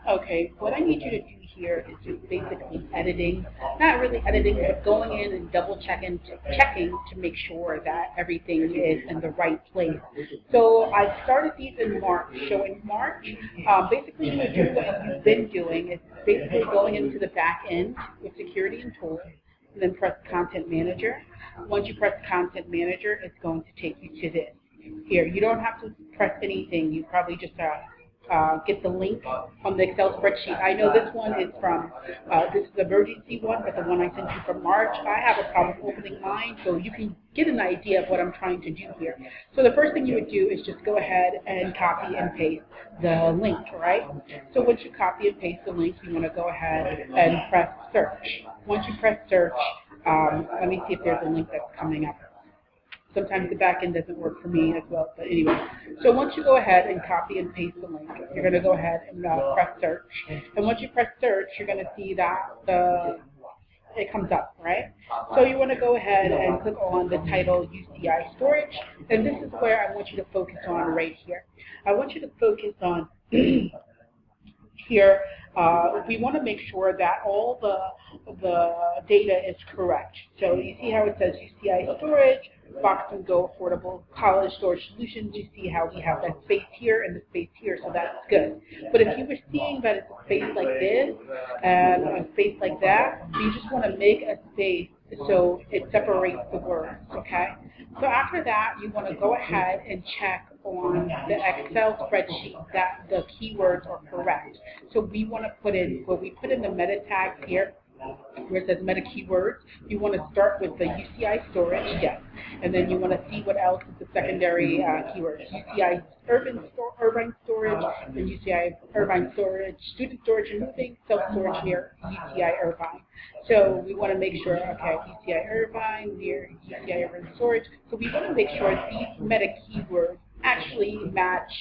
Okay, what I need you to do here is just basically editing, not really editing, but going in and double checking to make sure that everything is in the right place. So I started these in March. So in March, basically you do what you've been doing. It's basically going into the back end with security and tools, and then press Content Manager. Once you press Content Manager, it's going to take you to this. Here, you don't have to press anything. You probably just get the link from the Excel spreadsheet. I know this one is from, this is the emergency one, but the one I sent you from March, I have a problem opening mine, so you can get an idea of what I'm trying to do here. So the first thing you would do is just go ahead and copy and paste the link, right? So once you copy and paste the link, you want to go ahead and press search. Once you press search, let me see if there's a link that's coming up. Sometimes the back end doesn't work for me as well, but anyway. So once you go ahead and copy and paste the link, you're going to go ahead and press search. And once you press search, you're going to see that it comes up, right? So you want to go ahead and click on the title UCI storage, and this is where I want you to focus on right here. I want you to focus on here. We want to make sure that all the data is correct. So you see how it says UCI storage, Box and Go Affordable College Storage Solutions. You see how we have that space here and the space here, so that's good. But if you were seeing that it's a space like this and a space like that, you just want to make a space so it separates the words, okay? So after that, you want to go ahead and check on the Excel spreadsheet that the keywords are correct. So we want to put in, when we put in the meta tags here, where it says meta keywords, you want to start with the UCI storage, yes. And then you want to see what else is the secondary keywords. UCI Irvine storage, and UCI Irvine storage, student storage and moving, self-storage near UCI Irvine. So we want to make sure, okay, UCI Irvine near UCI Irvine storage. So we want to make sure these meta keywords actually match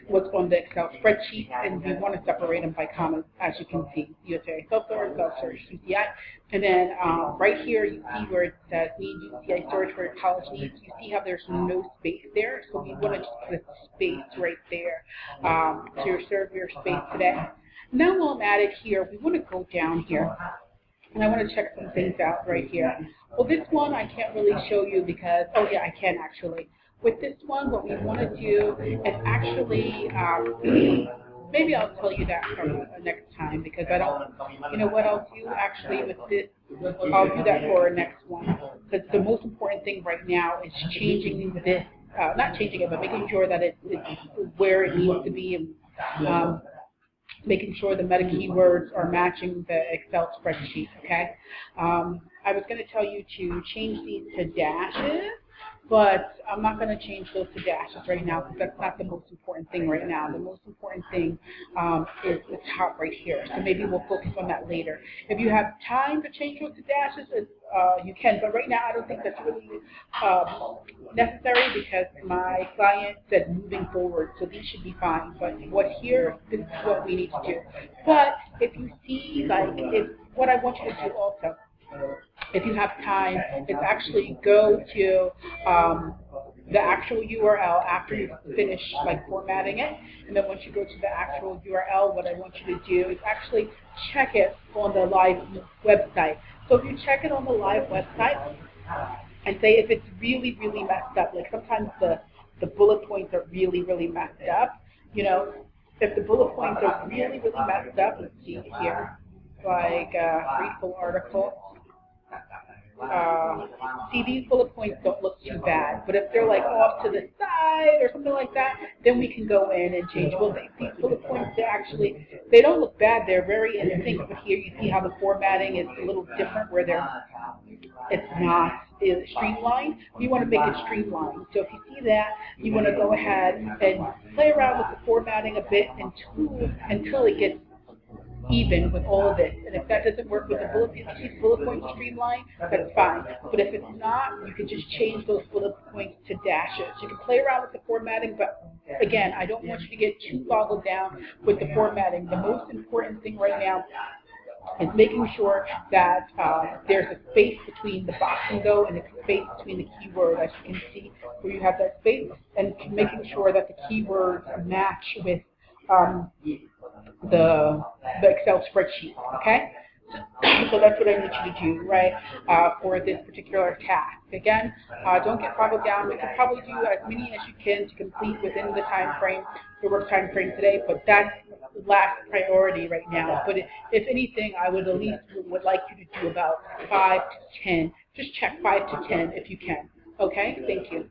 what's on the Excel spreadsheet, and we want to separate them by commas, as you can see. UCI self-storage, self-storage, UCI. And then right here, you see where it says need UCI storage for college needs. You see how there's no space there, so we want to just put a space right there to reserve your space today. Now while I'm at it here, we want to go down here, and I want to check some things out right here. Well, this one I can't really show you because, oh yeah, I can actually. With this one, what we want to do is actually, maybe I'll tell you that from next time because I don't, you know what I'll do actually with this, I'll do that for our next one. Because the most important thing right now is changing this, not changing it, but making sure that it's where it needs to be, and making sure the meta keywords are matching the Excel spreadsheet, okay? I was going to tell you to change these to dashes, but I'm not going to change those to dashes right now because that's not the most important thing right now. The most important thing is the top right here. So maybe we'll focus on that later. If you have time to change those to dashes, you can. But right now, I don't think that's really necessary because my client said moving forward, so these should be fine. But this is what we need to do. But if you see, what I want you to do also, if you have time, is actually go to the actual URL after you finish formatting it, and then once you go to the actual URL, what I want you to do is actually check it on the live website. So if you check it on the live website and say if it's really, really messed up, like sometimes the bullet points are really, really messed up, you know, if the bullet points are really, really messed up, let's see here, read full article. See, these bullet points don't look too bad, but if they're off to the side or something like that, then we can go in and change. Well, these bullet points, they don't look bad. They're very in sync, but here you see how the formatting is a little different where it's not streamlined. We want to make it streamlined. So if you see that, you want to go ahead and play around with the formatting a bit until it gets even with all of this. And if that doesn't work with the bullet points streamline, that's fine. But if it's not, you can just change those bullet points to dashes. You can play around with the formatting, but again, I don't want you to get too boggled down with the formatting. The most important thing right now is making sure that there's a space between the box and go and a space between the keyword, as you can see, where you have that space, and making sure that the keywords match with the Excel spreadsheet, okay? So that's what I need you to do, right, for this particular task. Again, don't get boggled down. We can probably do as many as you can to complete within the time frame, the work time frame today, but that's last priority right now. But if anything, I would at least would like you to do about 5 to 10. Just check 5 to 10 if you can. Okay? Thank you.